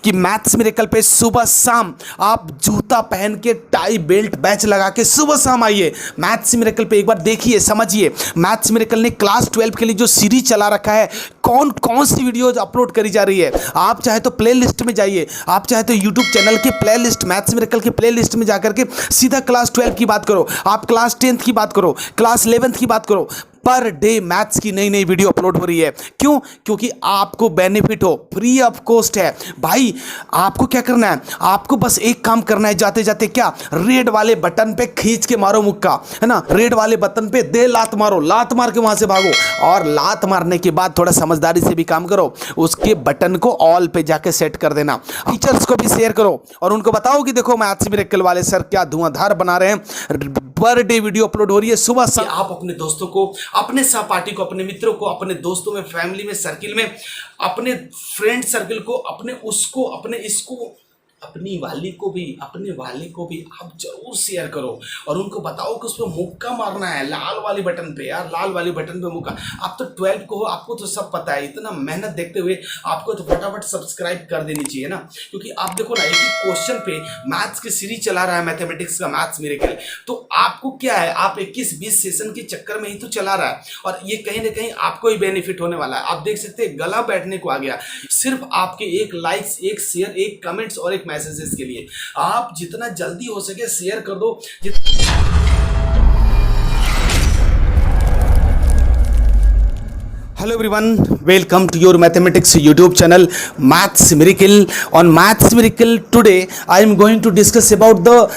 कि maths miracle पे सुबह शाम आप जूता पहन के टाई बेल्ट बैच लगा के सुबह शाम आइए। मैथ्स मिरेकल पे एक बार देखिए, समझिए। मैथ्स मिरेकल ने क्लास 12 के लिए जो सीरीज चला रखा है, कौन कौन सी वीडियोज अपलोड करी जा रही है। आप चाहे तो प्ले लिस्ट में जाइए, आप चाहे तो यूट्यूब चैनल के प्ले लिस्ट, मैथ्स मिरेकल के प्ले लिस्ट में जाकर के सीधा क्लास 12 की बात करो, आप क्लास 10th की बात करो, क्लास 11th की बात करो। पर डे मैथ्स की नई नई वीडियो अपलोड हो रही है। क्यों? क्योंकि आपको बेनिफिट हो, फ्री ऑफ कॉस्ट है भाई। आपको क्या करना है? आपको बस एक काम करना है, जाते जाते क्या, रेड वाले बटन पे खींच के मारो मुक्का, है ना। रेड वाले बटन पे दे लात मारो, लात मार के वहां से भागो, और लात मारने के बाद थोड़ा समझदारी से भी काम करो, उसके बटन को ऑल पे जाके सेट कर देना। टीचर्स को भी शेयर करो और उनको बताओ कि देखो मैथ्स मिरेकल वाले सर क्या धुआंधार बना रहे हैं। पर डे वीडियो अपलोड हो रही है सुबह से। आप अपने दोस्तों को, अपने सहपाठी को, अपने मित्रों को, अपने दोस्तों में, फैमिली में, सर्किल में, अपने फ्रेंड सर्किल को, अपने उसको, अपने इसको, अपनी वाली को भी, अपने वाले को भी आप जरूर शेयर करो और उनको बताओ कि उस पर मुक्का मारना है, लाल वाली बटन पे यार, लाल वाली बटन पे मुक्का। आप तो 12 को हो, आपको तो सब पता है। इतना मेहनत देखते हुए आपको तो फटाफट सब्सक्राइब कर देनी चाहिए ना, क्योंकि आप देखो ना, एक ही क्वेश्चन पे मैथ्स की सीरीज चला रहा है मैथमेटिक्स का मैथ्स मिरेकल, तो आपको क्या है, आप 21-20 सेशन के चक्कर में ही तो चला रहा है, और ये कहीं ना कहीं आपको ही बेनिफिट होने वाला है। आप देख सकते हैं गला बैठने को आ गया, सिर्फ आपके एक लाइक्स, एक शेयर, एक कमेंट्स और एक मैसेजेस के लिए। आप जितना जल्दी हो सके शेयर कर दो। Hello everyone, welcome to your mathematics YouTube channel maths miracle. On maths miracle today I am going to discuss about the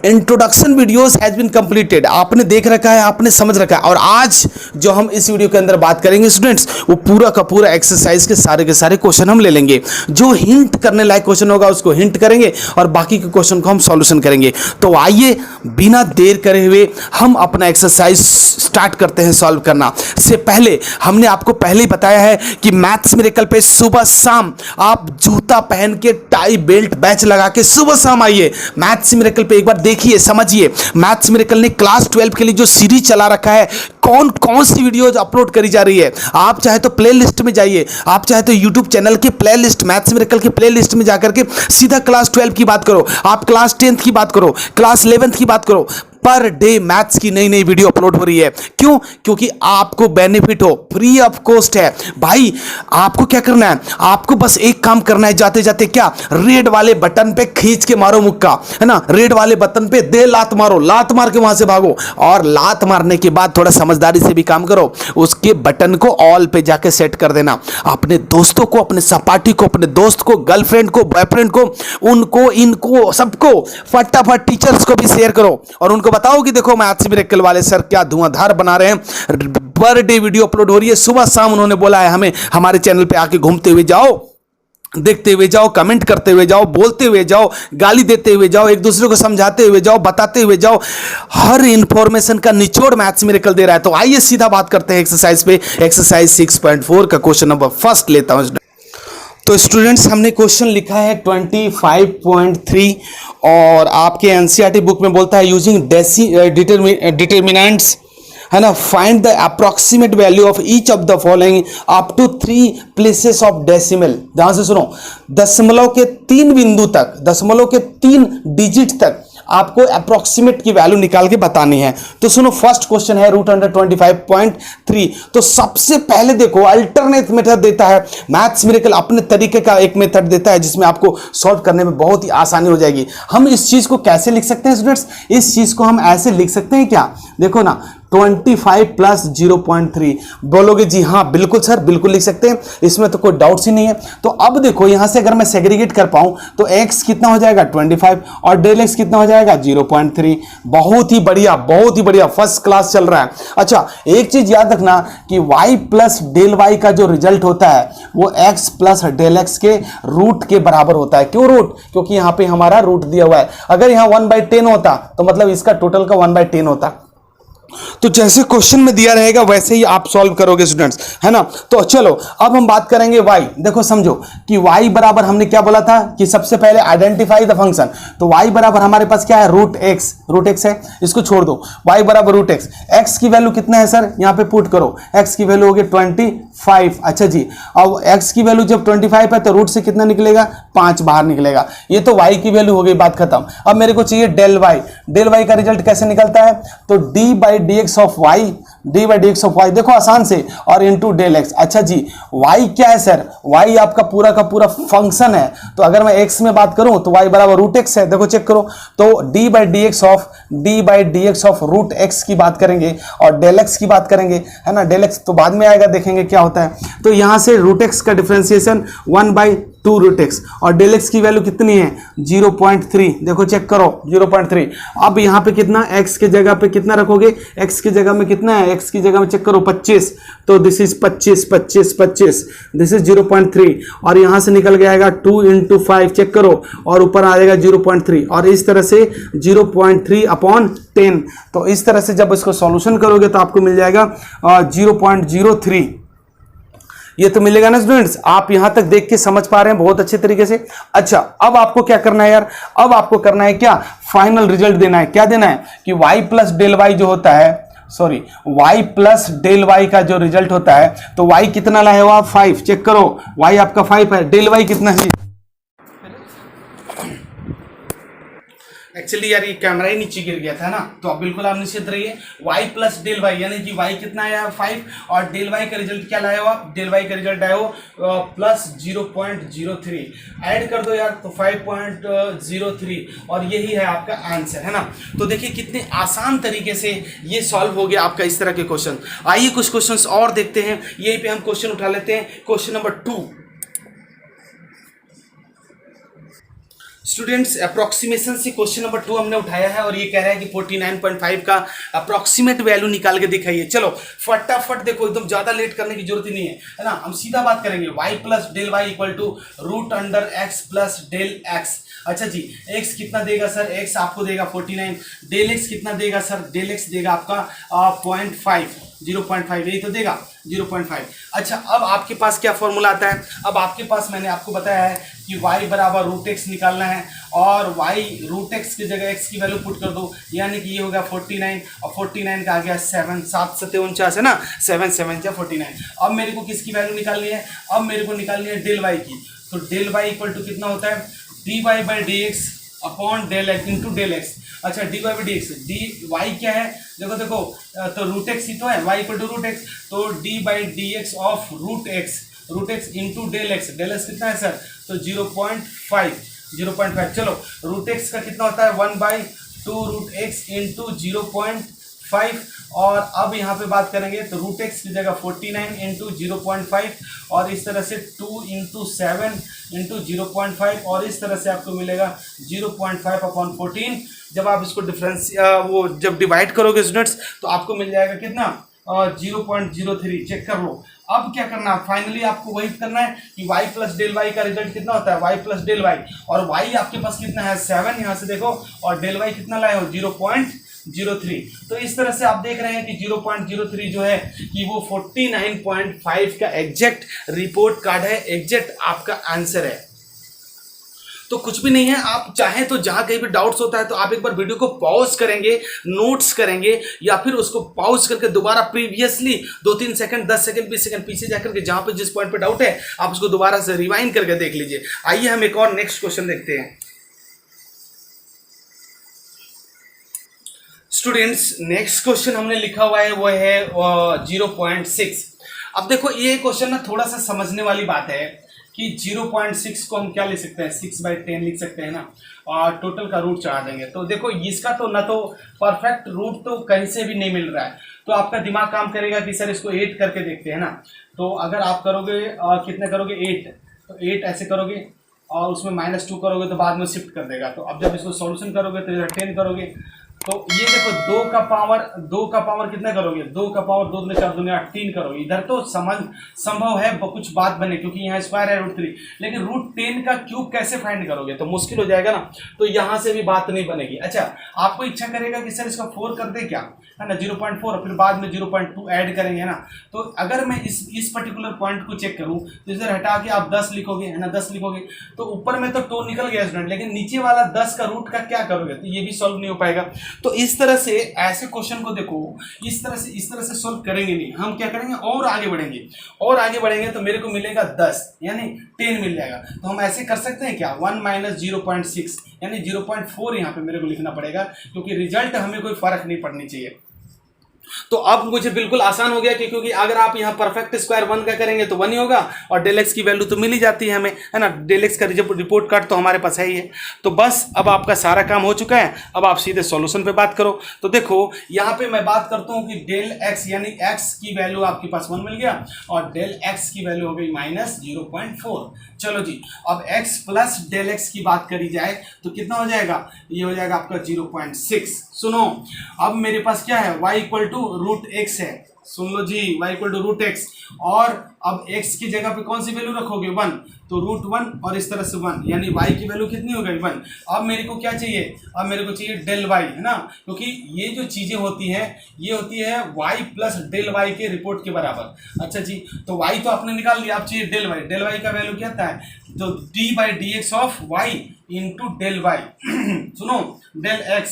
introduction videos has been completed. आपने देख रखा है, आपने समझ रखा है, और आज जो हम इस वीडियो के अंदर बात करेंगे स्टूडेंट्स, वो पूरा का पूरा एक्सरसाइज के सारे क्वेश्चन हम ले लेंगे। जो हिंट करने लायक क्वेश्चन होगा उसको हिंट करेंगे और बाकी के क्वेश्चन को हम सॉल्यूशन करेंगे। तो आइए बिना देर करे हुए हम अपना एक्सरसाइज स्टार्ट करते हैं सॉल्व करना। से पहले हमने आपको पहले ही बताया है कि मैथ्स मिरेकल पे सुबह शाम आप जूता पहन के टाई बेल्ट बैच लगा के सुबह शाम आइए। मैथ्स मिरेकल पे एक बार देखिए, समझिए। मैथ्स मिरेकल ने क्लास 12 के लिए जो सीरीज चला रखा है, कौन कौन सी वीडियोज अपलोड करी जा रही है। आप चाहे तो प्ले लिस्ट में जाइए, आप चाहे तो यूट्यूब चैनल के प्ले लिस्ट, मैथ्स मिरेकल के प्ले लिस्ट में जाकर के सीधा क्लास 12 की बात करो, आप क्लास 10th की बात करो, क्लास 11th की बात करो। पर डे मैथ्स की नई नई वीडियो अपलोड हो रही है। क्यों? क्योंकि आपको बेनिफिट हो, फ्री ऑफ कॉस्ट है भाई। आपको क्या करना है? आपको बस एक काम करना है, जाते जाते क्या, रेड वाले बटन पे खींच के मारो मुक्का, है ना। रेड वाले बटन पे दे लात मारो, लात मार के वहां से भागो, और लात मारने के बाद थोड़ा समझदारी से भी काम करो, उसके बटन को ऑल पे जाके सेट कर देना। अपने दोस्तों को, अपने सहपाठी को, अपने दोस्त को, गर्लफ्रेंड को, बॉयफ्रेंड को, उनको, इनको, सबको फटाफट टीचर्स को भी शेयर करो और उनको बताओ कि देखो मैथ्स मिरेकल वाले सर क्या धुआंधार बना रहे हैं। पर डे वीडियो अपलोड हो रही है सुबह शाम। उन्होंने बोला है हमें, हमारे चैनल पे आके घूमते हुए जाओ, देखते हुए जाओ, कमेंट करते हुए जाओ, बोलते हुए जाओ, गाली देते हुए जाओ, एक दूसरे को समझाते हुए जाओ, बताते हुए जाओ। हर इंफॉर्मेशन का निचोड़ मैथ्स मिरेकल दे रहा है। तो आइए सीधा बात करते हैं एक्सरसाइज पे। एक्सरसाइज 6.4 का क्वेश्चन नंबर फर्स्ट लेता हूं। तो स्टूडेंट्स, हमने क्वेश्चन लिखा है 25.3 और आपके एनसीईआरटी बुक में बोलता है यूजिंग डिटरमिनेंट्स, है ना, find the approximate value of each of the following up to 3 places of decimal. ध्यान से सुनो, दशमलव के 3 बिंदु तक, दशमलव के 3 डिजिट तक आपको अप्रोक्सीमेट की वैल्यू निकाल के बतानी है। तो सुनो, फर्स्ट क्वेश्चन है रूट अंडर 25.3। तो सबसे पहले देखो, अल्टरनेट मेथड देता है मैथ्स मिरेकल, अपने तरीके का एक मेथड देता है जिसमें आपको सॉल्व करने में बहुत ही आसानी हो जाएगी। हम इस चीज को कैसे लिख सकते हैं स्टूडेंट्स? इस चीज को हम ऐसे लिख सकते हैं क्या, देखो ना, 25 प्लस 0.3। बोलोगे जी हाँ बिल्कुल सर, बिल्कुल लिख सकते हैं, इसमें तो कोई डाउट्स ही नहीं है। तो अब देखो, यहां से अगर मैं सेग्रीगेट कर पाऊं तो x कितना हो जाएगा 25 और डेल x कितना हो जाएगा 0.3। बहुत ही बढ़िया, बहुत ही बढ़िया, फर्स्ट क्लास चल रहा है। अच्छा, एक चीज याद रखना कि y प्लस डेल y का जो रिजल्ट होता है वो x प्लस डेल x के रूट के बराबर होता है। क्यों रूट? क्योंकि यहां पे हमारा रूट दिया हुआ है। अगर यहां 1/10 होता तो मतलब इसका टोटल का 1/10 होता। तो जैसे क्वेश्चन में दिया रहेगा वैसे ही आप सॉल्व करोगे स्टूडेंट्स, है ना। तो चलो अब हम बात करेंगे y। देखो समझो कि y बराबर हमने क्या बोला था कि सबसे पहले आइडेंटिफाई द फंक्शन। तो y बराबर हमारे पास क्या है, रूट एक्स है, इसको छोड़ दो। y बराबर रूट एक्स, एक्स की वैल्यू कितना है सर, यहां पे पुट करो, x की वैल्यू होगी 25। अच्छा जी, अब x की वैल्यू जब 25 है तो रूट से कितना निकलेगा, 5 बाहर निकलेगा। ये तो y की वैल्यू हो गई, बात खत्म। अब मेरे को चाहिए डेल y का रिजल्ट कैसे निकलता है, तो d/dx ऑफ y, देखो आसान से, और इंटू डेल एक्स। अच्छा जी, y क्या है सर, y आपका पूरा का पूरा फंक्शन है। तो अगर मैं x में बात करूं तो y बराबर रूट एक्स है, देखो चेक करो। तो d/dx ऑफ रूट एक्स की बात करेंगे और डेल एक्स की बात करेंगे, है ना। डेल एक्स तो बाद में आएगा, देखेंगे क्या होता है। तो यहां से रूट एक्स का डिफरेंशिएशन 1/2 रूट एक्स, और डेल एक्स की वैल्यू कितनी है, 0.3, देखो चेक करो 0.3। अब यहां पे कितना, x के जगह पे कितना रखोगे, x की जगह में कितना है, x की जगह में चेक करो 25, तो दिस इज 25, दिस इज 0.3, और यहां से निकल के आएगा 2 × 5, चेक करो, और ऊपर आ जाएगा 0.3, और इस तरह से 0.3/10। तो इस तरह से जब इसको सॉल्यूशन करोगे तो आपको मिल जाएगा 0.03। ये तो मिलेगा ना स्टूडेंट्स, आप यहां तक देख के समझ पा रहे हैं बहुत अच्छे तरीके से। अच्छा, अब आपको क्या करना है यार, अब आपको करना है क्या, फाइनल रिजल्ट देना है। क्या देना है कि y प्लस डेल वाई जो होता है, sorry y plus del Y का जो रिजल्ट होता है, तो y कितना लाए हो आप, 5, चेक करो, y आपका 5 है, डेल वाई कितना है, एक्चुअली यार ये कैमरा ही नीचे गिर गया था ना, तो अब बिल्कुल आप निश्चित रहिए। y प्लस डेल वाई, यानी कि y कितना आया 5, और डेल वाई का रिजल्ट क्या लाए हो आप, डेल वाई का रिजल्ट आए हो प्लस 0.03, ऐड कर दो यार तो 5.03, और यही है आपका आंसर, है ना। तो देखिए कितने आसान तरीके से ये सॉल्व हो गया आपका इस तरह के क्वेश्चन। आइए कुछ क्वेश्चन और देखते हैं, यहीं पे हम क्वेश्चन उठा लेते हैं। क्वेश्चन नंबर 2 स्टूडेंट्स, अप्रोक्सीमेशन से क्वेश्चन नंबर 2 हमने उठाया है, और ये कह रहा है कि 49.5 का अप्रोक्सीमेट वैल्यू निकाल के दिखाइए। चलो फटाफट देखो, एकदम ज्यादा लेट करने की जरूरत ही नहीं है ना, हम सीधा बात करेंगे। y plus del Y equal to root under X plus del x. अच्छा जी, x कितना देगा सर, x आपको देगा 49, डेल x कितना देगा सर, डेल x देगा आपका 0.5, यही तो देगा 0.5। अच्छा, अब आपके पास क्या फॉर्मूला आता है, अब आपके पास मैंने आपको बताया है कि y बराबर रूट एक्स निकालना है, और y रूट एक्स की जगह x की वैल्यू पुट कर दो, यानी कि ये होगा 49, और 49 का आ गया 7, 7 7 49 है ना, 7 7 या 49। अब मेरे को किसकी वैल्यू निकालनी है, अब मेरे को निकालनी है डेल y की। तो डेल y इक्वल टू कितना होता है, dy/dx upon del X into del x. अच्छा, dy/dx, डी वाई क्या है, देखो देखो, तो रूट एक्स ही तो है, y equal to root X, तो d/dx of root X into del X कितना है सर, तो 0.5। चलो रूट एक्स का कितना होता है, 1/2 रूट एक्स इंटू 0.5, और अब यहाँ पे बात करेंगे तो रूट एक्स की जगह 49 इंटू 0.5, और इस तरह से 2 इंटू 7 इंटू 0.5, और इस तरह से आपको मिलेगा 0.5/14। जब आप इसको वो जब डिवाइड करोगे स्टूडेंट्स तो आपको मिल जाएगा कितना, 0.03, चेक कर लो। अब क्या करना है, फाइनली आपको वही करना है कि y प्लस डेल वाई का रिजल्ट कितना होता है, y प्लस डेल वाई, और y आपके पास कितना है 7, यहाँ से देखो, और डेल वाई कितना लाए हो 0.03। तो इस तरह से आप देख रहे हैं कि 0.03 जो है कि वो 49.5 का एग्जैक्ट रिपोर्ट कार्ड है, एग्जैक्ट आपका आंसर है। तो कुछ भी नहीं है, आप चाहें तो जहां कहीं भी डाउट्स होता है तो आप एक बार वीडियो को पॉज करेंगे, नोट्स करेंगे, या फिर उसको पॉज करके दोबारा प्रीवियसली 2-3 सेकंड 10 सेकंड 20 सेकंड पीछे जाकर के जहां पे जिस पॉइंट पे डाउट है आप उसको दोबारा से रिवाइंड करके देख लीजिए। आइए हम एक और नेक्स्ट क्वेश्चन देखते हैं। स्टूडेंट्स, नेक्स्ट क्वेश्चन हमने लिखा हुआ है वो है 0.6। अब देखो ये क्वेश्चन ना थोड़ा सा समझने वाली बात है कि 0.6 को हम क्या लिख सकते हैं, 6/10 लिख सकते हैं ना, और टोटल का रूट चढ़ा देंगे। तो देखो इसका तो ना तो परफेक्ट रूट तो कहीं से भी नहीं मिल रहा है, तो आपका दिमाग काम करेगा कि सर इसको 8 करके देखते हैं ना। तो अगर आप करोगे कितने करोगे 8, तो 8 ऐसे करोगे, और उसमें -2 करोगे तो बाद में शिफ्ट कर देगा। तो अब जब इसको सॉल्यूशन करोगे तो इधर 10 करोगे तो ये देखो दो का पावर कितना करोगे, 2 का पावर 2 दूनी 4 दूनी 8 3 करोगे। इधर तो संभव है कुछ बात बने, क्योंकि यहाँ स्क्वायर है √3, लेकिन √10 का क्यूब कैसे फाइंड करोगे, तो मुश्किल हो जाएगा ना, तो यहाँ से भी बात नहीं बनेगी। अच्छा, आपको इच्छा करेगा कि सर इसका 4 कर दे क्या, है ना, 0.4, फिर बाद में 0.2 ऐड करेंगे, है ना। तो अगर मैं इस पर्टिकुलर पॉइंट को चेक करूँ तो इधर हटा के आप 10 लिखोगे, है ना, 10 लिखोगे, तो ऊपर में तो 2 निकल गया स्टूडेंट, लेकिन नीचे वाला 10 का रूट का क्या करोगे, तो ये भी सॉल्व नहीं हो पाएगा। तो इस तरह से ऐसे क्वेश्चन को देखो, इस तरह से सॉल्व करेंगे नहीं, हम क्या करेंगे और आगे बढ़ेंगे तो मेरे को मिलेगा 10 यानी 10 मिल जाएगा। तो हम ऐसे कर सकते हैं क्या, 1 - 0.6 यानी 0.4 यहाँ पे मेरे को लिखना पड़ेगा, क्योंकि रिजल्ट हमें कोई फर्क नहीं पड़नी चाहिए। तो अब मुझे बिल्कुल आसान हो गया कि क्योंकि अगर आप यहाँ परफेक्ट स्क्वायर 1 का करेंगे तो 1 ही होगा, और डेल एक्स की वैल्यू तो मिल ही जाती है हमें, है ना, डेल एक्स का रिपोर्ट कार्ड तो हमारे पास है ही है। तो बस अब आपका सारा काम हो चुका है, अब आप सीधे सॉल्यूशन पे बात करो। तो देखो यहाँ पे मैं बात करता हूँ कि डेल एक्स यानी एक्स की वैल्यू आपके पास 1 मिल गया, और डेल एक्स की वैल्यू हो गई -0.4। चलो जी, अब x प्लस डेल एक्स की बात करी जाए तो कितना हो जाएगा, ये हो जाएगा आपका 0.6। सुनो, अब मेरे पास क्या है, y इक्वल टू √x है, सुन लो जी, y इक्वल टू √x, और अब x की जगह पे कौन सी वैल्यू रखोगे, 1, तो √1 और इस तरह से 1, यानी y की वैल्यू कितनी हो गई, 1। अब मेरे को क्या चाहिए, अब मेरे को चाहिए डेल y, है ना, क्योंकि ये जो चीजें होती हैं ये होती है y प्लस डेल y के रिपोर्ट के बराबर। अच्छा जी, तो y तो आपने निकाल लिया, अब चाहिए डेल y का वैल्यू क्या था, तो d/dx of y into del y सुनो, डेल x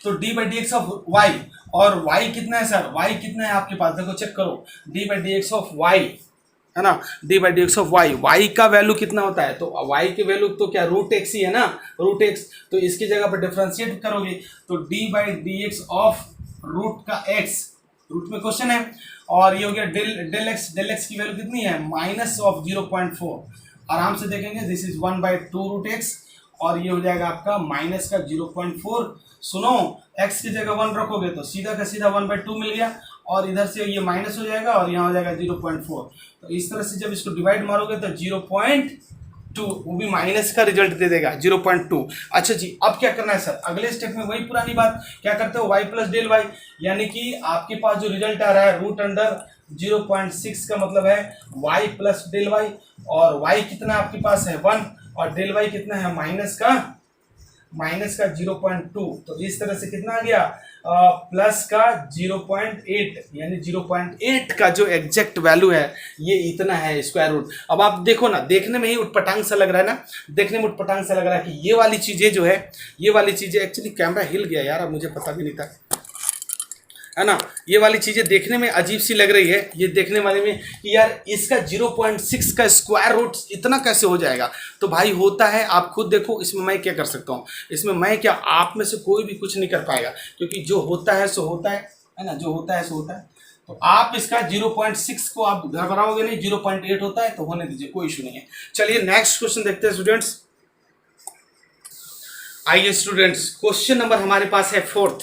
तो d/dx ऑफ y, और y कितना है सर, y कितना है आपके पास, देखो चेक करो, d/dx ऑफ y, है ना, d/dx ऑफ y का वैल्यू कितना होता है, तो y की वैल्यू तो क्या √x ही है ना, √x, तो इसकी जगह पर डिफरेंशिएट करोगे तो d/dx ऑफ रूट का x, रूट में क्वेश्चन है, और ये हो गया डेल एक्स की वैल्यू कितनी है, -0.4। आराम से देखेंगे, दिस इज 1/2 √x, और ये हो जाएगा आपका माइनस का 0.4। सुनो, x की जगह 1 रखोगे तो सीधा का सीधा 1/2 मिल गया, और इधर से ये माइनस हो जाएगा और यहाँ हो जाएगा 0.4। तो इस तरह से जब इसको डिवाइड मारोगे तो 0.2, वो भी माइनस का रिजल्ट दे देगा 0.2। अच्छा जी, अब क्या करना है सर, अगले स्टेप में वही पुरानी बात, क्या करते हो, y प्लस डेल y, यानी कि आपके पास जो रिजल्ट आ रहा है √0.6 का मतलब है y प्लस डेल y, और y कितना आपके पास है 1, और डेल y कितना है माइनस का 0.2। तो इस तरह से कितना आ गया, प्लस का 0.8, यानी 0.8 का जो एग्जैक्ट वैल्यू है ये इतना है स्क्वायर रूट। अब आप देखो ना, देखने में ही उटपटांग सा लग रहा है ना, देखने में उटपटांग सा लग रहा है कि ये वाली चीजें जो है, ये वाली चीजें, एक्चुअली कैमरा हिल गया यार, अब मुझे पता भी नहीं था, है ना, ये वाली चीजें देखने में अजीब सी लग रही है, ये देखने वाले में कि यार इसका 0.6 का स्क्वायर रूट इतना कैसे हो जाएगा। तो भाई होता है, आप खुद देखो, इसमें मैं क्या कर सकता हूँ, इसमें मैं क्या, आप में से कोई भी कुछ नहीं कर पाएगा, क्योंकि जो होता है सो होता है ना, जो होता है सो होता है। तो आप इसका 0.6 को आप घबराओगे नहीं, 0.8 होता है तो होने दीजिए, कोई इशू नहीं है। चलिए नेक्स्ट क्वेश्चन देखते हैं स्टूडेंट्स। आइए स्टूडेंट्स, क्वेश्चन नंबर हमारे पास है 4th,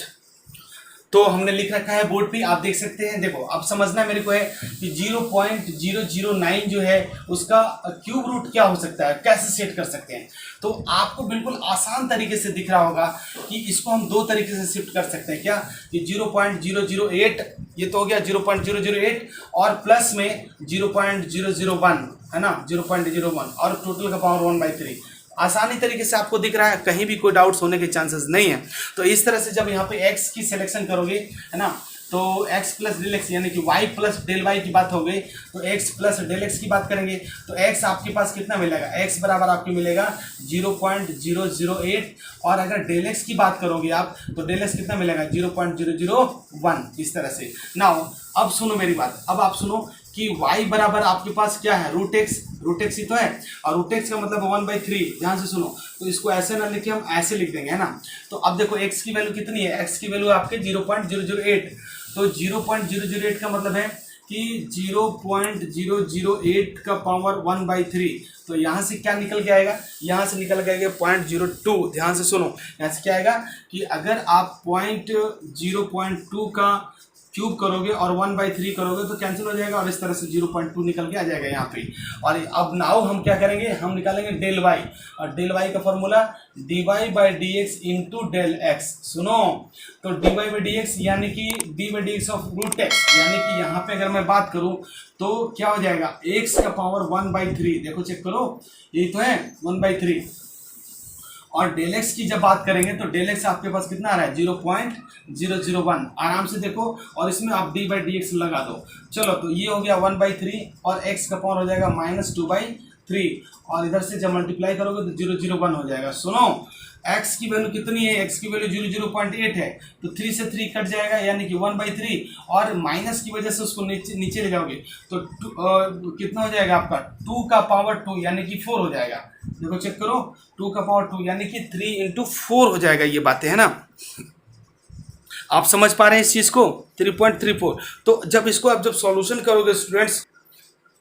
तो हमने लिख रखा है बोर्ड पे, आप देख सकते हैं। देखो अब समझना मेरे को है कि 0.009 जो है उसका क्यूब रूट क्या हो सकता है, कैसे सेट कर सकते हैं। तो आपको बिल्कुल आसान तरीके से दिख रहा होगा कि इसको हम 2 तरीके से शिफ्ट कर सकते हैं। क्या, कि 0.008 ये तो हो गया 0.008, और प्लस में 0.001, है ना, 0.01, और टोटल का पावर 1/3। आसानी तरीके से आपको दिख रहा है, कहीं भी कोई डाउट्स होने के चांसेस नहीं है। तो इस तरह से जब यहाँ पे x की सिलेक्शन करोगे, है ना, तो x प्लस डेल एक्स यानी कि y प्लस डेल y की बात हो गई, तो x प्लस डेल x की बात करेंगे तो x आपके पास कितना मिलेगा, x बराबर आपको मिलेगा 0.008, और अगर डेल x की बात करोगे आप तो डेल x कितना मिलेगा 0.001। इस तरह से। नाउ अब सुनो मेरी बात, अब आप सुनो कि y बराबर आपके पास क्या है, √x ही तो है, और √x का मतलब 1/3। ध्यान से सुनो, तो इसको ऐसे ना लिखे, हम ऐसे लिख देंगे, है ना। तो अब देखो x की वैल्यू कितनी है, x की वैल्यू आपके 0.008, तो 0.008 का मतलब है कि 0.008 का पावर 1/3। तो यहाँ से क्या निकल के आएगा, यहाँ से निकल के आएगा 0.02। ध्यान से सुनो, यहाँ से क्या आएगा कि अगर आप 0.2 का क्यूब करोगे और 1/3 करोगे तो कैंसिल हो जाएगा और इस तरह से 0.2 निकल के आ जाएगा यहाँ पे। और अब नाउ हम क्या करेंगे, हम निकालेंगे डेल वाई, और डेल वाई का formula dy/dx into del x. सुनो, तो dy/dx यानी कि d/dx ऑफ रूट एक्स, यानी कि यहाँ पे अगर मैं बात करूँ तो क्या हो जाएगा, x का पावर 1/3, देखो चेक करो, ये तो है 1/3। और डेल एक्स की जब बात करेंगे तो डेल एक्स आपके पास कितना आ रहा है, 0.001, आराम से देखो, और इसमें आप d/dx लगा दो। चलो, तो ये हो गया 1/3 और x का पावर हो जाएगा -2/3, और इधर से जब मल्टीप्लाई करोगे तो 001 हो जाएगा। सुनो, x की वैल्यू कितनी है, x की वैल्यू 0.8 है, तो 3 से 3 कट जाएगा यानी कि 1/3, और माइनस की वजह से उसको नीचे ले जाओगे तो कितना हो जाएगा आपका, 2 का पावर 2 यानी कि 4 हो जाएगा। देखो चेक करो, 2 का पावर 2 यानी कि 3 × 4 हो जाएगा। ये बातें है ना, आप समझ पा रहे हैं इस चीज़ को, 3.34। तो जब इसको आप जब सॉल्यूशन करोगे स्टूडेंट्स,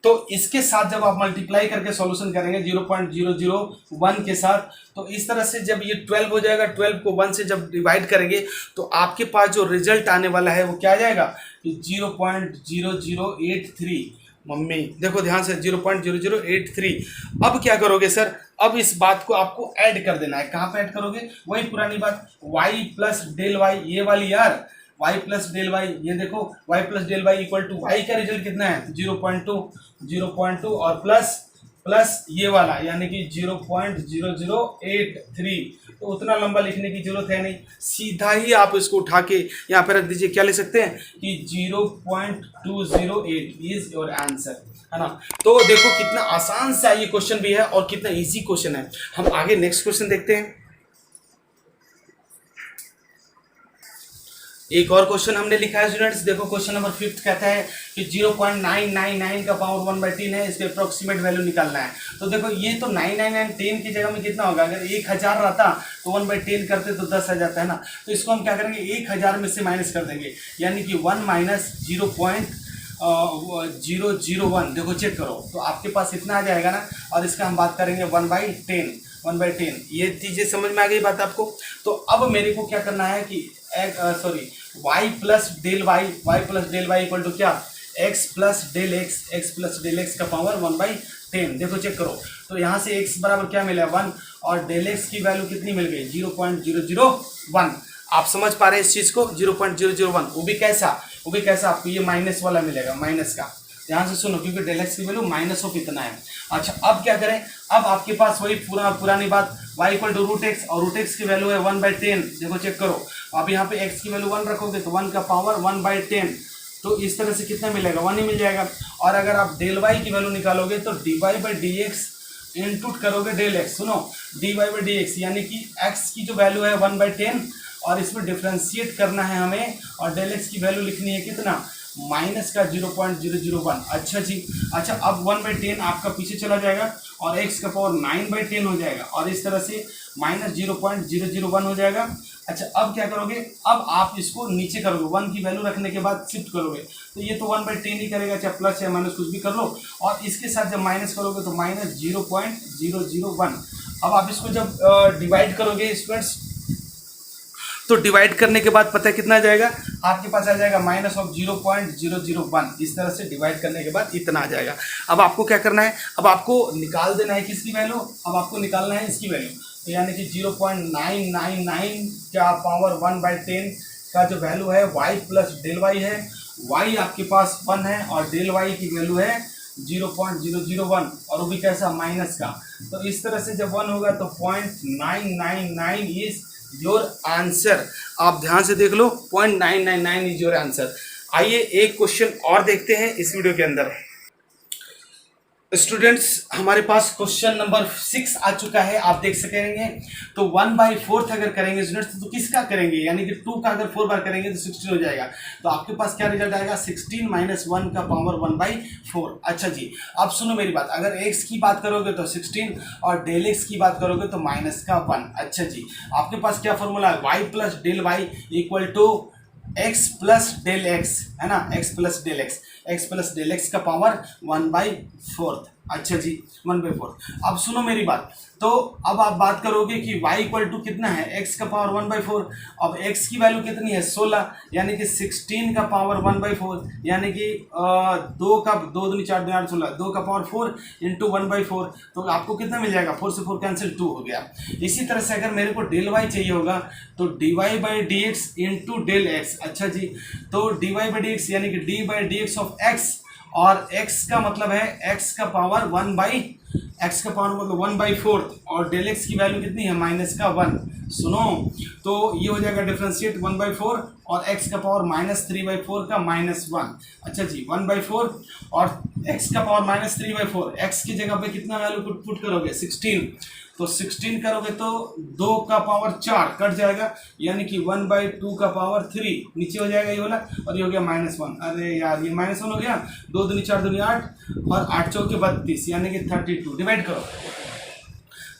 तो इसके साथ जब आप मल्टीप्लाई करके सॉल्यूशन करेंगे 0.001 के साथ, तो इस तरह से जब ये 12 हो जाएगा, 12 को 1 से जब डिवाइड करेंगे तो आपके पास जो रिजल्ट आने वाला है वो क्या आ जाएगा, 0.0083। मम्मी देखो ध्यान से, 0.0083। अब क्या करोगे सर, अब इस बात को आपको ऐड कर देना है। कहाँ पे ऐड करोगे, वही पुरानी बात, y प्लस डेल वाई, ये वाली यार, y प्लस डेल वाई, ये देखो y plus del Y equal to y का रिजल्ट कितना है, 0.2 और प्लस ये वाला यानी कि 0.0083। तो उतना लंबा लिखने की जरूरत है नहीं, सीधा ही आप इसको उठा के यहाँ पे रख दीजिए। क्या लिख सकते हैं कि 0.208 इज योर आंसर, है ना। तो देखो कितना आसान सा ये क्वेश्चन भी है और कितना इजी क्वेश्चन है। हम आगे नेक्स्ट क्वेश्चन देखते हैं। एक और क्वेश्चन हमने लिखा है स्टूडेंट्स, देखो क्वेश्चन नंबर 5 कहता है कि 0.999 का पावर 1/10 है, इसके अप्रोक्सीमेट वैल्यू निकालना है। तो देखो ये तो 999 10 की जगह में कितना होगा, अगर 1000 रहता तो 1/10 करते तो 10 आ जाता है ना। तो इसको हम क्या करेंगे, 1000 में से माइनस कर देंगे, यानी कि 1 माइनस 0.001। देखो चेक करो, तो आपके पास इतना आ जाएगा ना, और इसका हम बात करेंगे 1/10। ये चीज़ें समझ में आ गई बात आपको। तो अब मेरे को क्या करना है कि y plus del Y equal to क्या, x प्लस डेल एक्स का पावर 1/10। देखो चेक करो, तो यहाँ से x बराबर क्या मिला है 1, और डेल एक्स की वैल्यू कितनी मिल गई 0.001। आप समझ पा रहे हैं इस चीज़ को, 0.001, वो भी कैसा आपको ये माइनस वाला मिलेगा, माइनस का। ध्यान से सुनो, क्योंकि डेल एक्स की वैल्यू माइनस ऑफ इतना है। अच्छा, अब क्या करें, अब आपके पास वही पुरानी बात, y equal to root x, और रूट एक्स की वैल्यू है 1/10। देखो चेक करो, अब यहाँ पे x की वैल्यू 1 रखोगे तो 1 का पावर 1/10, तो इस तरह से कितना मिलेगा, 1 ही मिल जाएगा। और अगर आप डेल y की वैल्यू निकालोगे तो dy/dx इनटू करोगे डेल x। सुनो, dy/dx यानी कि x की जो वैल्यू है 1/10, और इसमें डिफ्रेंशिएट करना है हमें, और डेल एक्स की वैल्यू लिखनी है कितना, माइनस का 0.001। अच्छा जी, अच्छा, अब 1/10 आपका पीछे चला जाएगा और x का पावर 9/10 हो जाएगा, और इस तरह से माइनस 0.001 हो जाएगा। अच्छा, अब क्या करोगे, अब आप इसको नीचे करोगे, 1 की वैल्यू रखने के बाद शिफ्ट करोगे, तो ये तो 1/10 ही करेगा, चाहे प्लस या माइनस कुछ भी कर लो, और इसके साथ जब माइनस करोगे तो माइनस 0.001। अब आप इसको जब डिवाइड करोगे स्टूडेंट्स, तो डिवाइड करने के बाद पता है कितना आ जाएगा, आपके पास आ जाएगा माइनस ऑफ 0.001। इस तरह से डिवाइड करने के बाद इतना आ जाएगा। अब आपको क्या करना है, अब आपको निकाल देना है किसकी वैल्यू, अब आपको निकालना है इसकी वैल्यू, तो यानी कि 0.999 का पावर 1/10 का जो वैल्यू है y प्लस डेल वाई है, y आपके पास 1 है और डेल वाई की वैल्यू है 0.001, और वो भी कैसा, माइनस का। तो इस तरह से जब 1 होगा तो 0.999 इज योर आंसर। आप ध्यान से देख लो, 0.999 इज योर आंसर। आइए एक क्वेश्चन और देखते हैं इस वीडियो के अंदर। स्टूडेंट्स, हमारे पास क्वेश्चन नंबर 6 आ चुका है, आप देख सकेंगे। तो 1/4 अगर करेंगे स्टूडेंट्स तो किसका करेंगे, यानी कि 2 का अगर 4 बार करेंगे तो 16 हो जाएगा। तो आपके पास क्या रिजल्ट आएगा, 16 माइनस 1 का पावर 1/4। अच्छा जी, अब सुनो मेरी बात, अगर x की बात करोगे तो 16 और डेल x की बात करोगे तो माइनस का 1। अच्छा जी, आपके पास क्या फॉर्मूला है, y plus del Y equal to x plus del x, है ना, x प्लस डेल एक्स का पावर 1/4। अच्छा जी, 1/4। अब सुनो मेरी बात, तो अब आप बात करोगे कि y इक्वल टू कितना है, x का पावर 1/4। अब x की वैल्यू कितनी है 16, यानी कि 16 का पावर 1/4, यानी कि 2 का 2 दूनी 4 दूनी 8 16, 2 का पावर 4 इंटू 1/4। तो आपको कितना मिल जाएगा, 4 से 4 कैंसिल, 2 हो गया। इसी तरह से अगर मेरे को डेल y चाहिए होगा तो dy by d x into del x. अच्छा जी, तो dy बाई डी एक्स यानी कि d by d x of x, और x का मतलब है x का पावर 1/4, और डेल x की वैल्यू कितनी है, -1। सुनो, तो ये हो जाएगा डिफरेंशिएट 1/4 और x का पावर -3/4 का -1। अच्छा जी, 1/4 और x का पावर -3/4, x की जगह पे कितना वैल्यू पुट करोगे, 16। तो 16 करोगे तो 2 का पावर 4 कट जाएगा, यानी कि 1/2 का पावर 3 नीचे हो जाएगा ये वाला, और ये हो गया -1। अरे यार, ये -1 हो गया, 2 दूनी 4 दूनी 8 और 8 चौके 32, यानी कि 32। डिवाइड करो।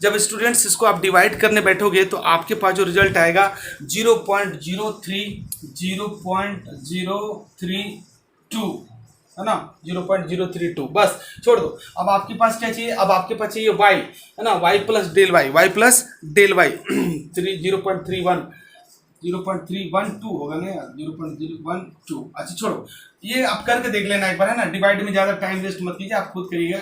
जब स्टूडेंट्स इसको आप डिवाइड करने बैठोगे तो आपके पास जो रिजल्ट आएगा 0.032 है ना, 0.032। बस छोड़ दो। अब आपके पास क्या चाहिए, अब आपके पास चाहिए y, है ना, y प्लस डेल वाई, 0.312 होगा ना यार, 0.012। अच्छा छोड़ो, ये आप करके देख लेना एक बार, है ना, डिवाइड में ज़्यादा टाइम वेस्ट मत कीजिए, आप खुद करिएगा।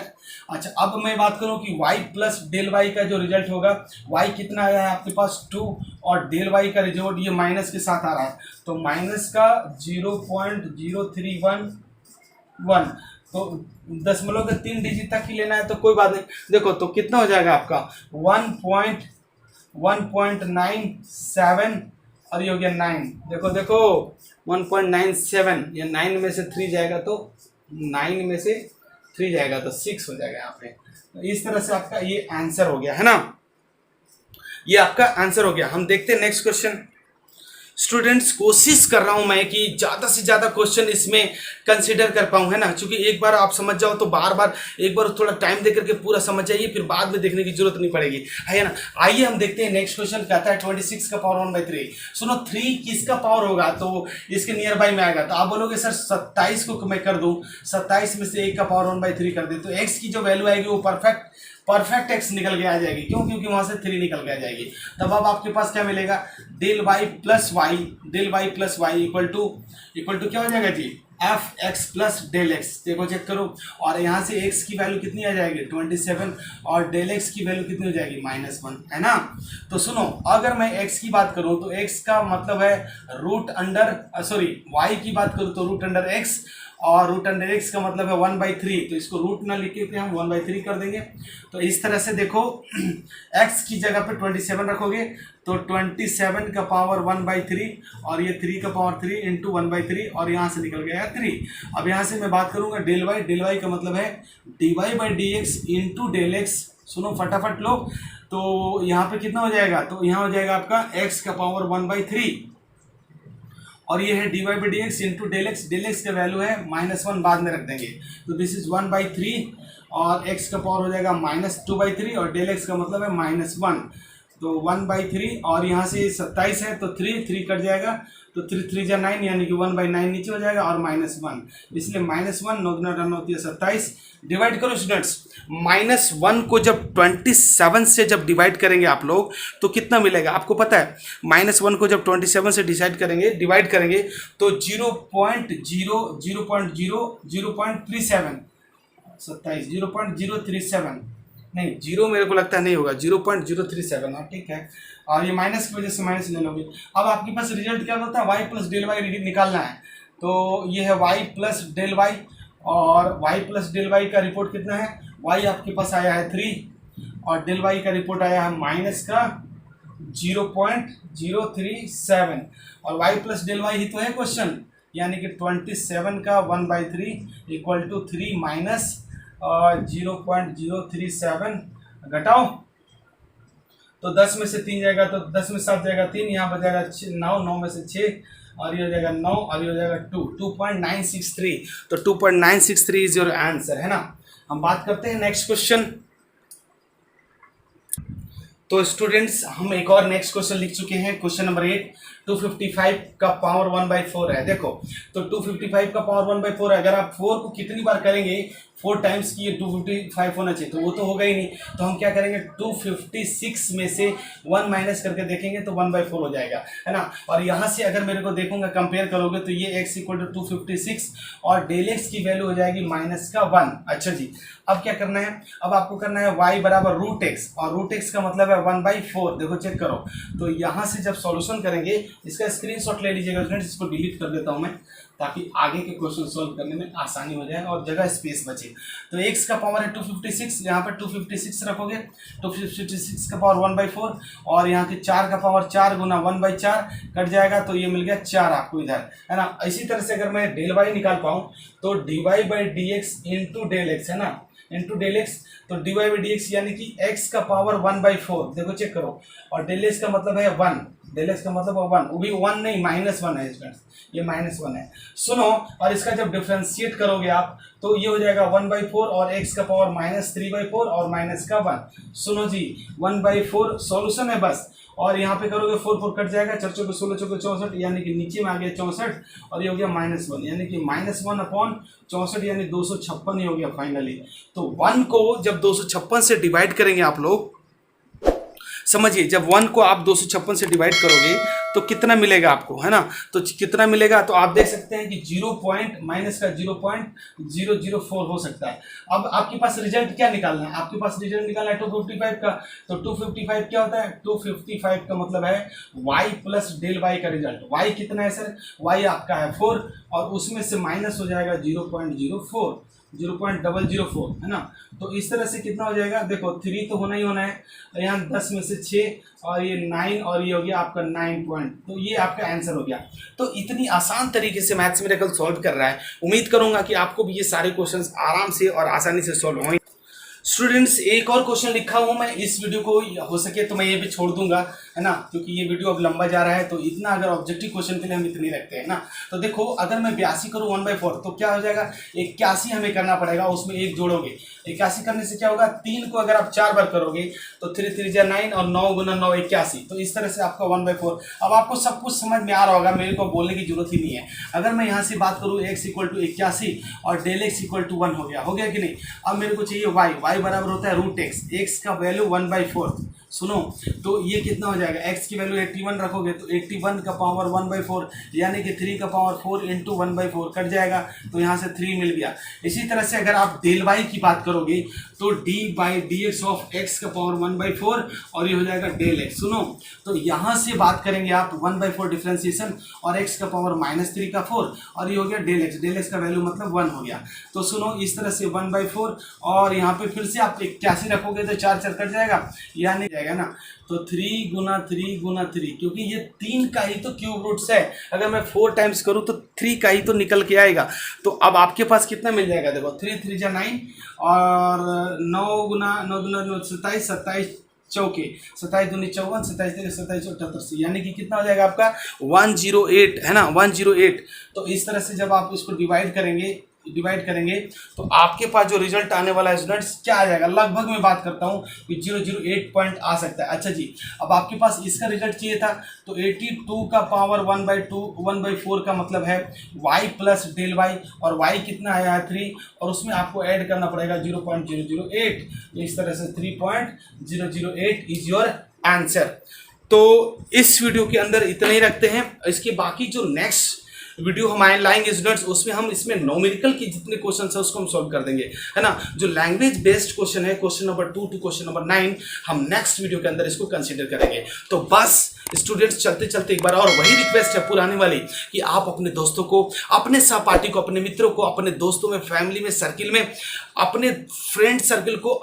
अच्छा, अब मैं बात करूं कि y प्लस डेल वाई का जो रिजल्ट होगा, y कितना आया है आपके पास 2, और डेल वाई का रिजल्ट ये माइनस के साथ आ रहा है, तो माइनस का 0.0311, तो दशमलव के 3 डिजिट तक ही लेना है, तो कोई बात नहीं। देखो तो कितना हो जाएगा आपका 1.97, और ये हो गया 9। देखो देखो 1.97, ये 9 में से 3 जाएगा तो 9 में से 3 जाएगा तो 6 हो जाएगा यहाँ पे। तो इस तरह से आपका ये आंसर हो गया, है ना, ये आपका आंसर हो गया। हम देखते हैं नेक्स्ट क्वेश्चन। स्टूडेंट्स, कोशिश कर रहा हूं मैं कि ज़्यादा से ज़्यादा क्वेश्चन इसमें कंसीडर कर पाऊं, है ना, क्योंकि एक बार आप समझ जाओ तो बार बार एक बार थोड़ा टाइम दे करके पूरा समझ जाइए, फिर बाद में देखने की जरूरत नहीं पड़ेगी, है ना। आइए हम देखते हैं नेक्स्ट क्वेश्चन। कहता है 26 का पावर 1/3। सुनो, 3 किसका पावर होगा, तो इसके नियर बाई में आएगा। तो आप बोलोगे सर 27 को मैं कर दूँ, 27 में से 1 का पावर 1/3 कर दे, तो एक्स की जो वैल्यू आएगी वो परफेक्ट एक्स निकल के आ जाएगी। क्यों, क्योंकि वहां से 3 निकल के आ जाएगी। तब अब आपके पास क्या मिलेगा, del Y plus Y equal to क्या हो जाएगा जी, F X plus del X. देखो चेक करो, और यहाँ से एक्स की वैल्यू कितनी आ जाएगी 27, और डेल एक्स की वैल्यू कितनी हो जाएगी -1, है ना। तो सुनो, अगर मैं एक्स की बात करूँ तो एक्स का मतलब है वाई की बात करूँ तो √x, और √x का मतलब है 1/3, तो इसको रूट ना लिख के हम 1/3 कर देंगे। तो इस तरह से देखो, x की जगह पे 27 रखोगे तो 27 का पावर 1/3, और ये 3 का पावर 3 इंटू 1/3, और यहाँ से निकल गया 3। अब यहाँ से मैं बात करूँगा डेल वाई का मतलब है dy by d x into del x. सुनो फटाफट लो, तो यहाँ पे कितना हो जाएगा, तो यहाँ हो जाएगा आपका x का पावर 1/3, और ये है dy by d x into del x का वैल्यू है -1, बाद में रख देंगे, तो दिस इज 1/3, और x का पावर हो जाएगा -2/3, और डेल एक्स का मतलब है -1, तो 1/3, और यहाँ से 27 है तो 3 कट जाएगा, तो 3 जा 9, यानी कि 1/9 नीचे हो जाएगा, और -1, इसलिए -1, 9 दूना 9 होती है 27। डिवाइड करो स्टूडेंट्स, -1 को जब 27 से जब डिवाइड करेंगे आप लोग तो कितना मिलेगा आपको पता है। -1 को जब 27 से डिवाइड करेंगे तो 0.037 नहीं, 0 मेरे को लगता है नहीं होगा, 0.037, हाँ ठीक है, और ये माइनस की वजह से माइनस ले लोगे। अब आपके पास रिजल्ट क्या होता है, y प्लस डेल वाई निकालना है, तो ये है y प्लस डेल वाई, और y प्लस डेल वाई का रिपोर्ट कितना है, y आपके पास आया है 3, और डेल वाई का रिपोर्ट आया है माइनस का 0.037, और y प्लस डेल वाई ही तो है क्वेश्चन, यानी कि 27 का 1/3 इक्वल टू 3 माइनस 0.037 घटाओ, तो 10 में से 3 जाएगा, तो 10 में 7 जाएगा 3, यहाँ बचेगा 9 में से 6, और ये हो जाएगा 9, और ये हो जाएगा 2.963, तो 2.963 इज योर आंसर, है ना। हम बात करते हैं नेक्स्ट क्वेश्चन। तो स्टूडेंट्स, हम एक और नेक्स्ट क्वेश्चन लिख चुके हैं, क्वेश्चन नंबर 8। 255 का पावर 1/4 है। देखो तो 255 का पावर 1/4 है। अगर आप 4 को कितनी बार करेंगे, 4 टाइम्स की 255 होना चाहिए, तो वो तो होगा ही नहीं। तो हम क्या करेंगे, 256 में से 1 माइनस करके देखेंगे तो 1/4 हो जाएगा, है ना। और यहाँ से अगर मेरे को देखूंगा, कंपेयर करोगे तो ये x इक्वल टू 256 और डेल एक्स की वैल्यू हो जाएगी -1। अच्छा जी, अब क्या करना है, अब आपको करना है y बराबर √x, और √x का मतलब है 1/4। देखो चेक करो, तो यहाँ से जब सॉल्यूशन करेंगे, इसका स्क्रीनशॉट ले लीजिएगा फ्रेंड्स, इसको डिलीट कर देता हूँ मैं ताकि आगे के क्वेश्चन सॉल्व करने में आसानी हो जाए और जगह स्पेस बचे। तो x का पावर है 256, यहाँ पर 256 रखोगे, 256 का पावर 1/4 और यहाँ के 4 का पावर 4 गुना 1/4 कट जाएगा, तो ये मिल गया 4 आपको इधर, है ना। इसी तरह से अगर मैं डेल वाई निकाल पाऊँ तो dy/dx इंटू डेल एक्स, है ना, इंटू डेल एक्स, तो dy/dx यानी कि x का पावर 1/4। देखो चेक करो, और डेल एक्स का मतलब है 1, डेल एक्स का मतलब 1, वो भी 1 नहीं -1 है फ्रेंड्स, ये -1 है। सुनो, और इसका जब डिफ्रेंशिएट करोगे आप तो ये हो जाएगा 1/4 और x का पावर -3/4 और माइनस का 1। सुनो जी, 1/4 सॉल्यूशन है बस, और यहाँ पे करोगे 4 कट जाएगा, 4 चौके 16 चौके 64, यानी कि नीचे में आ गया 64 और ये हो गया -1, यानी कि -1/64 यानी 256 ही हो गया फाइनली। तो 1 को जब 256 से डिवाइड करेंगे आप लोग, समझिए, जब 1 को आप 256 से डिवाइड करोगे तो कितना मिलेगा आपको, है ना। तो कितना मिलेगा, तो आप देख सकते हैं कि 0.-0.004 हो सकता है। अब आपके पास रिजल्ट क्या निकालना है, आपके पास रिजल्ट निकालना है 255 का। तो 255 क्या होता है, 255 का मतलब है y प्लस डेल y का रिजल्ट। y कितना है सर, y आपका है 4 और उसमें से माइनस हो जाएगा 0.04, 0.004, है ना। तो इस तरह से कितना हो जाएगा, देखो 3 तो होना ही होना है, यहाँ 10 में से 6 और ये 9 और ये हो गया आपका 9 पॉइंट, तो ये आपका आंसर हो गया। तो इतनी आसान तरीके से मैथ्स मिरेकल सॉल्व कर रहा है। उम्मीद करूंगा कि आपको भी ये सारे क्वेश्चंस आराम से और आसानी से सॉल्व होंगे। स्टूडेंट्स, एक और क्वेश्चन लिखा हूँ मैं, इस वीडियो को हो सके तो मैं ये भी छोड़ दूंगा, है ना, क्योंकि ये वीडियो अब लंबा जा रहा है। तो इतना अगर ऑब्जेक्टिव क्वेश्चन के लिए हम इतनी रखते हैं ना, तो देखो अगर मैं 82 करूँ 1/4 तो क्या हो जाएगा, 81 हमें करना पड़ेगा, उसमें 1 जोड़ोगे। 81 करने से क्या होगा, 3 को अगर आप 4 बार करोगे तो 3 3 जा 9 और 9 गुना 9 81। तो इस तरह से आपका 1/4। अब आपको सब कुछ समझ में आ रहा होगा, मेरे को बोलने की जरूरत ही नहीं है। अगर मैं यहाँ से बात करूँ x इक्वल टू 81 और डेल एक्स इक्वल टू 1 हो गया कि नहीं। अब मेरे को चाहिए y बराबर होता है √x, x का वैल्यू 1/4। सुनो, तो ये कितना हो जाएगा, x की वैल्यू 81 रखोगे तो 81 का पावर 1/4 यानी कि 3 का पावर 4 इंटू 1/4 कट जाएगा, तो यहाँ से 3 मिल गया। इसी तरह से अगर आप डेल y की बात करोगे तो d/dx ऑफ x का पावर 1/4 और ये हो जाएगा डेल x। सुनो, तो यहाँ से बात करेंगे आप 1/4 डिफ्रेंसिएशन और x का पावर -3 का 4 और ये हो गया डेल x का वैल्यू मतलब 1 हो गया। तो सुनो, इस तरह से 1/4 और यहाँ पे फिर से आप 81 रखोगे तो 4 4 कट जाएगा, यानी जाएगा ना। तो 3 गुना 3 गुना 3, क्योंकि ये 3 का ही तो क्यूब रूट्स है, अगर मैं 4 टाइम्स करूँ तो 3 का ही तो निकल के आएगा। तो अब आपके पास कितना मिल जाएगा, देखो 3 3 जा 9 और 9 गुना 27, 27 चौके 27 दूनी 54, 27 27 78, यानी कि कितना हो जाएगा आपका 108, है ना, 108। तो इस तरह से जब आप इसको डिवाइड करेंगे तो आपके पास जो रिजल्ट आने वाला है स्टूडेंट्स क्या आ जाएगा, लगभग मैं बात करता हूँ कि 008 पॉइंट आ सकता है। अच्छा जी, अब आपके पास इसका रिजल्ट चाहिए था, तो 82 का पावर 1/4 का मतलब है y प्लस डेल y, और y कितना आया है 3, और उसमें आपको ऐड करना पड़ेगा 0.008। इस तरह से 3.008 इज योर आंसर। तो इस वीडियो के अंदर इतना ही रखते हैं। इसके बाकी जो नेक्स्ट वीडियो हम लाएंगे स्टूडेंट्स, उसमें हम इसमें न्यूमेरिकल की जितने क्वेश्चन है उसको हम सॉल्व कर देंगे, है ना। जो लैंग्वेज बेस्ड क्वेश्चन है, question number 2 to question number 9, हम नेक्स्ट वीडियो के अंदर इसको कंसीडर करेंगे। तो बस स्टूडेंट्स, चलते चलते एक बार और वही रिक्वेस्ट है पुराने वाली कि आप अपने दोस्तों को, अपने सहपाठी को, अपने मित्रों को, अपने दोस्तों में, फैमिली में, सर्किल में, अपने फ्रेंड सर्किल को,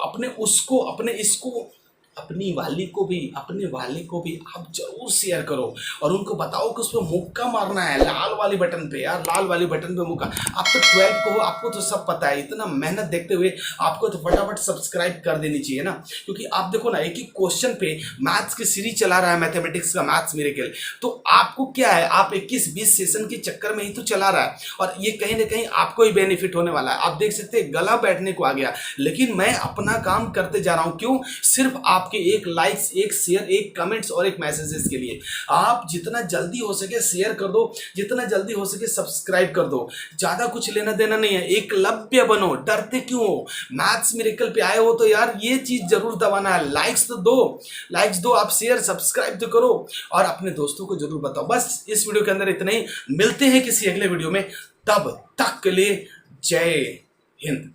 अपनी वाली को भी, अपने वाले को भी आप जरूर शेयर करो और उनको बताओ कि उस पर मुक्का मारना है, लाल वाली बटन पे यार, लाल वाली बटन पे मुक्का। आप तो 12 को हो, आपको तो सब पता है, इतना मेहनत देखते हुए आपको तो फटाफट सब्सक्राइब कर देनी चाहिए ना, क्योंकि आप देखो ना, एक ही क्वेश्चन पे मैथ्स की सीरीज चला रहा है मैथमेटिक्स का मैथ्स मिरेकल। तो आपको क्या है, आप 21-20 सेशन के चक्कर में ही तो चला रहा है, और ये कहीं ना कहीं आपको ही बेनिफिट होने वाला है। आप देख सकते हैं गला बैठने को आ गया, लेकिन मैं अपना काम करते जा रहा हूँ। क्यों? सिर्फ आप आपके एक लाइक्स, एक शेयर, एक कमेंट्स और एक मैसेजेस के लिए। आप जितना जल्दी हो सके शेयर कर दो, जितना जल्दी हो सके सब्सक्राइब कर दो। ज़्यादा कुछ लेना देना नहीं है, एकलव्य बनो, डरते क्यों हो? मैथ्स मिरेकल पे आए हो तो यार ये चीज़ जरूर दबाना है। लाइक्स तो दो, लाइक्स दो, आप शेयर सब्सक्राइब तो करो और अपने दोस्तों को जरूर बताओ। बस इस वीडियो के अंदर इतना ही, मिलते हैं किसी अगले वीडियो में, तब तक के लिए जय हिंद।